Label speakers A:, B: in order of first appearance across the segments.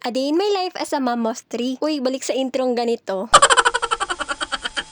A: A day in my life as a mom of 3. Uy, balik sa introng ganito.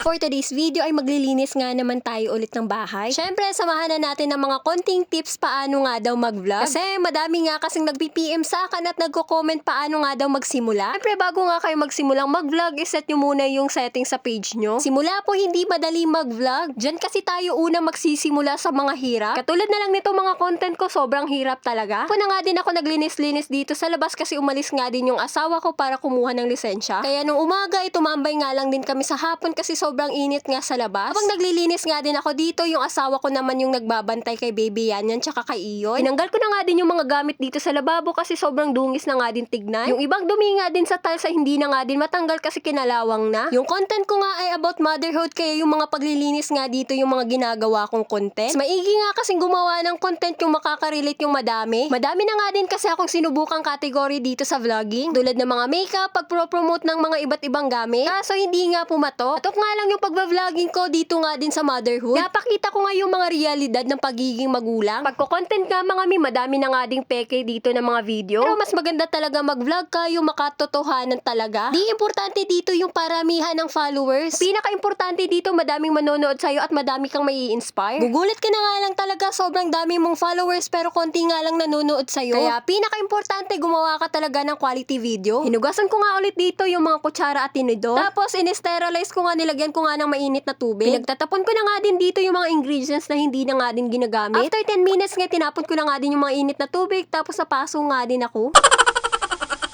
A: For today's video ay maglilinis nga naman tayo ulit ng bahay. Syempre, samahan na natin ng mga konting tips paano nga daw mag-vlog. Kasi madami nga kasing nag-PPM sa akin at nagko-comment paano nga daw magsimula. Syempre, bago nga kayo magsimulang mag-vlog, iset nyo muna yung setting sa page nyo. Simula po hindi madali mag-vlog. Diyan kasi tayo una magsisimula sa mga hirap. Katulad na lang nito mga content ko, sobrang hirap talaga. Ako na nga din ako naglinis-linis dito sa labas kasi umalis nga din yung asawa ko para kumuha ng lisensya. Kaya nung umaga, tumambay nga lang din kami sa hapon kasi sobrang init nga sa labas. Habang naglilinis nga din ako dito, yung asawa ko naman yung nagbabantay kay baby yan tsaka kay Iyon. Tinanggal ko na nga din yung mga gamit dito sa lababo kasi sobrang dungis na nga din tignan. Yung ibang dumi nga din sa tiles ay hindi na nga din matanggal kasi kinalawang na. Yung content ko nga ay about motherhood kaya yung mga paglilinis nga dito yung mga ginagawa kong content. Maigi nga kasing gumawa ng content yung makaka-relate yung madami. Madami na nga din kasi akong sinubukang category dito sa vlogging. Tulad ng mga makeup, pag-promote ng mga iba't ibang gamit. Kaso hindi nga pumatok. Atok nga lang yung pag-vlogging ko dito nga din sa motherhood. Napakita ko nga yung mga realidad ng pagiging magulang. Pagko-content nga mga madami na nga ding peke dito ng mga video. Pero mas maganda talaga mag-vlog ka yung makatotohanan talaga. Di importante dito yung paramihan ng followers. Pinaka-importante dito madaming manonood sa'yo at madami kang mai-inspire. Gugulat ka na nga lang talaga sobrang dami mong followers pero konti nga lang nanonood sa'yo. Kaya pinaka-importante gumawa ka talaga ng quality video. Hinugasan ko nga ulit dito yung mga kutsara at tinidor. Tapos in-sterilize ko nga, nilagyan ko nga ng mainit na tubig. Pinagtatapon ko na nga din dito yung mga ingredients na hindi na nga din ginagamit. After 10 minutes nga, tinapon ko na nga din yung mga init na tubig tapos napaso nga din ako.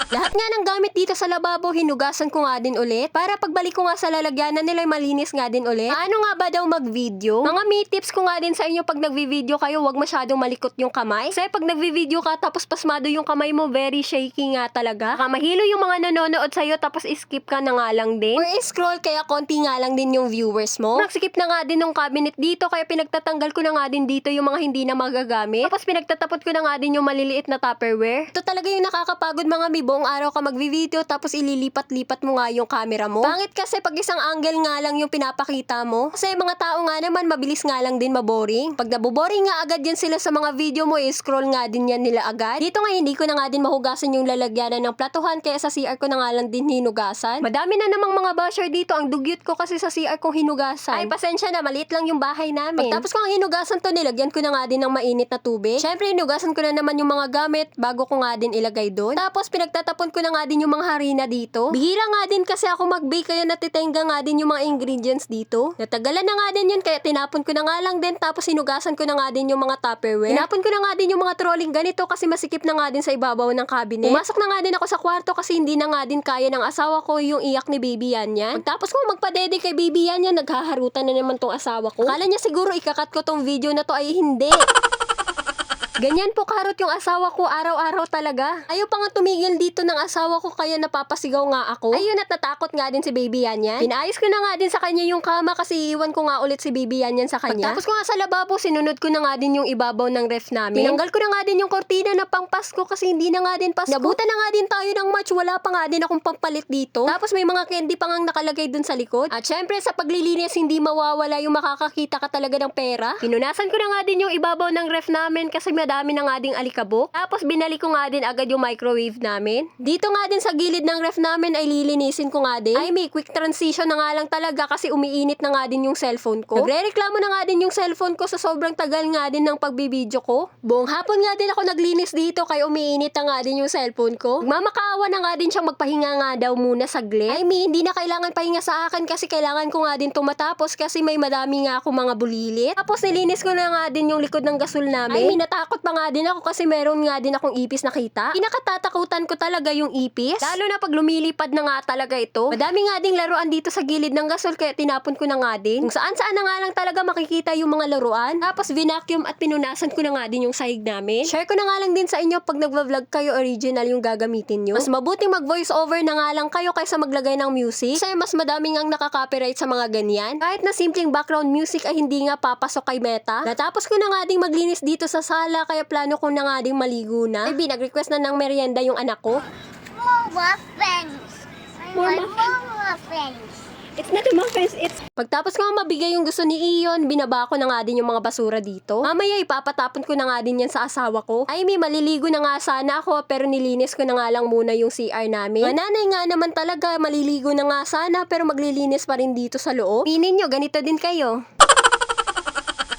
A: Lahat nga ng gamit dito sa lababo, hinugasan ko nga din ulit. Para pagbalik ko nga sa lalagyanan nila, malinis nga din ulit. Paano nga ba daw mag-video? Mga may tips ko nga din sa inyo pag nagvi-video kayo, wag masyadong malikot yung kamay. Kasi pag nagvi-video ka tapos pasmado yung kamay mo, very shaky nga talaga. Baka mahilo yung mga nanonood sa'yo tapos skip ka na nga lang din. Or scroll kaya konti nga lang din yung viewers mo. Nagsikip na nga din ng cabinet dito kaya pinagtatanggal ko na nga din dito yung mga hindi na magagamit. Tapos pinagtatapot ko na nga din yung maliliit na Tupperware. Ito talaga yung nakakapagod mga mibo. Buong araw ka magvi-video tapos ililipat-lipat mo nga yung camera mo. Pangit kasi pag isang angle nga lang yung pinapakita mo. Kasi mga tao nga naman mabilis nga lang din maboring. Pag naboboring nga agad yan sila sa mga video mo, scroll nga din yan nila agad. Dito nga hindi ko na nga din mahugasan yung lalagyanan ng platuhan kaya sa CR ko na nga lang din hinugasan. Madami na namang mga basher dito, ang dugyot ko kasi sa CR kong hinugasan. Ay pasensya na, maliit lang yung bahay namin. Pagtapos ko ang hinugasan to, nilagyan ko na nga din ng mainit na tubig. Syempre hinugasan ko na naman yung mga gamit bago ko nga din ilagay doon. Tapos pinagtatapon ko na nga din yung mga harina dito. Bihira nga din kasi ako mag-bake kaya natitenga nga din yung mga ingredients dito. Natagalan na nga din yun kaya tinapon ko na nga lang din tapos hinugasan ko na nga din yung mga Tupperware. Tinapon ko na nga din yung mga trolling ganito kasi masikip na nga din sa ibabaw ng cabinet. Pumasok na nga din ako sa kwarto kasi hindi na nga din kaya ng asawa ko yung iyak ni baby yan. Pagtapos ko magpadede kay baby yan, naghaharutan na naman tong asawa ko. Akala niya siguro ikakat ko tong video na to, ay hindi. Ganyan po karot yung asawa ko araw-araw talaga. Ayaw pa nga tumigil dito ng asawa ko kaya napapasigaw nga ako. Ayun at natakot nga din si baby yan. Pinaayos ko na nga din sa kanya yung kama kasi iiwan ko nga ulit si baby yan sa kanya. Pagtapos ko nga sa lababo, sinunod ko na nga din yung ibabaw ng ref namin. Tinanggal ko na nga din yung kortina na pang Pasko kasi hindi na nga din Pasko. Nabutan na nga din tayo ng match, wala pa nga din akong pampalit dito. Tapos may mga candy pa nga nakalagay dun sa likod. At syempre sa paglilinis hindi mawawala yung makakakita ka talaga ng pera. Pinunasan ko na nga din yung ibabaw ng ref namin kasi madami na nga ding alikabok. Tapos binalik ko nga din agad yung microwave namin. Dito nga din sa gilid ng ref namin ay lilinisin ko nga din. Ay may quick transition na nga lang talaga kasi umiinit na nga din yung cellphone ko. Nagre-reklamo na nga din yung cellphone ko sa sobrang tagal nga din ng pagbibideo ko. Buong hapon nga din ako naglinis dito kaya umiinit na nga din yung cellphone ko. Magmamakaawa na nga din siyang magpahinga nga daw muna saglit. Ay hindi na kailangan pahinga sa akin kasi kailangan ko nga din tumatapos kasi may madami nga ako mga bulilit. Tapos nilinis ko na nga din yung likod ng gasol namin. Ay natakot pa nga din ako kasi meron nga din akong ipis nakita. Pinakatatakutan ko talaga yung ipis. Lalo na pag lumilipad na nga talaga ito. Madami nga ding laruan dito sa gilid ng gasol kaya tinapon ko na nga din. Kung saan-saan na nga lang talaga makikita yung mga laruan. Tapos vinacuum at pinunasan ko na nga din yung sahig namin. Share ko na nga lang din sa inyo pag nagva-vlog kayo original yung gagamitin nyo. Mas mabuting mag-voice over na nga lang kayo kaysa maglagay ng music. Kasi mas madami ngang nakaka-copyright sa mga ganyan. Kahit na simpleng background music ay hindi nga papasok kay Meta. Natapos ko na nga ding maglinis dito sa sala kaya plano ko na nga ding maligo na. Baby, nag-request na ng merienda yung anak ko.
B: More muffins. I
A: More
B: want more muffins.
A: It's not a muffins, it's... Pagtapos ko nga mabigay yung gusto ni Iyon, binaba ko na nga din yung mga basura dito. Mamaya ipapatapon ko na nga din yan sa asawa ko. Ay, may maliligo na nga sana ako, pero nilinis ko na nga lang muna yung CR namin. Mananay nga naman talaga, maliligo na nga sana, pero maglilinis pa rin dito sa loob. Pinin nyo, ganito din kayo.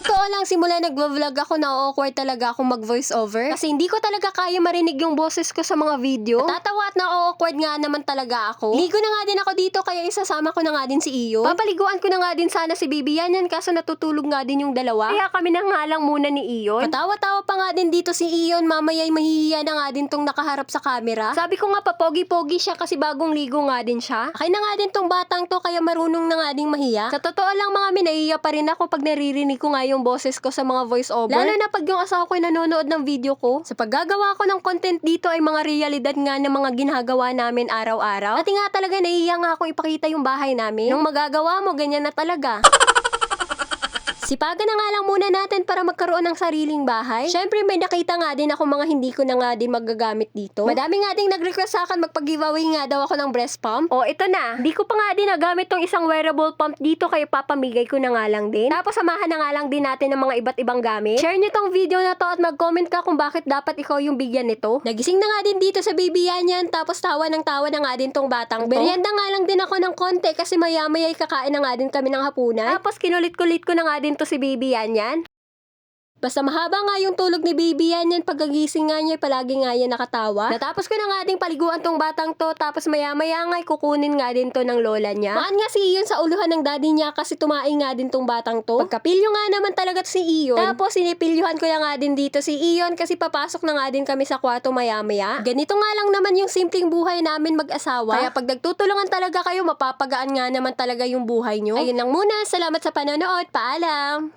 A: Totoo lang, simula nagvo-vlog ako, na-awkward talaga akong mag-voice over. Kasi hindi ko talaga kaya marinig yung boses ko sa mga video. Natatawa at na-awkward nga naman talaga ako. Ligo na nga din ako dito, kaya isasama ko na nga din si Iyo. Papaliguan ko na nga din sana si Bibi yan, kaso natutulog nga din yung dalawa. Kaya kami na nga lang muna ni Iyon. Patawa-tawa pa nga din dito si Iyon, mamaya'y mahihiya na nga din tong nakaharap sa camera. Sabi ko nga papogi-pogi siya kasi bagong ligo nga din siya. Akin na nga din tong batang to, kaya marunong na nga din mahiya. Sa totoo lang mga minahiya pa rin ako pag naririnig ko nga yung boses ko sa mga voice over. Lalo na pag yung asawa ko ay nanonood ng video ko. Sa paggagawa ko ng content dito ay mga realidad nga ng mga ginagawa namin araw-araw. At nga talaga nahihiya nga akong ipakita yung bahay namin. Nung magagawa mo, ganyan na talaga. Sipagan na nga lang muna natin para magkaroon ng sariling bahay. Syempre may nakita nga din ako mga hindi ko na nga din magagamit dito. Madami nga din nag-request sa akin magpag-giveaway nga daw ako ng breast pump. O ito na, di ko pa nga din nagamit tong isang wearable pump dito, kaya papamigay ko na nga lang din. Tapos samahan na nga lang din natin ng mga iba't ibang gamit. Share nyo tong video na to at mag-comment ka kung bakit dapat ikaw yung bigyan nito. Nagising na nga din dito sa baby yan, tapos tawa na nga din tong batang to. Merienda nga lang din ako ng konti kasi maya-maya kakain na nga din kami ng hapunan. Tapos kinulit-kulit ko na nga din to si baby yan. Basta mahaba nga yung tulog ni baby yan, pagkagising nga niya, palagi nga yan nakatawa. Natapos ko na nga ding paliguan tong batang to, tapos maya-maya nga kukunin nga din to ng lola niya. Maan nga si Iyon sa uluhan ng daddy niya kasi tumaing nga din tong batang to. Pagkapilyo nga naman talaga si Iyon. Tapos sinipilyuhan ko na nga din dito si Iyon kasi papasok na nga din kami sa kwarto maya-maya. Ganito nga lang naman yung simpleng buhay namin mag-asawa. Kaya pag nagtutulungan talaga kayo, mapapagaan nga naman talaga yung buhay nyo. Ayun lang muna, salamat sa panonood, paalam!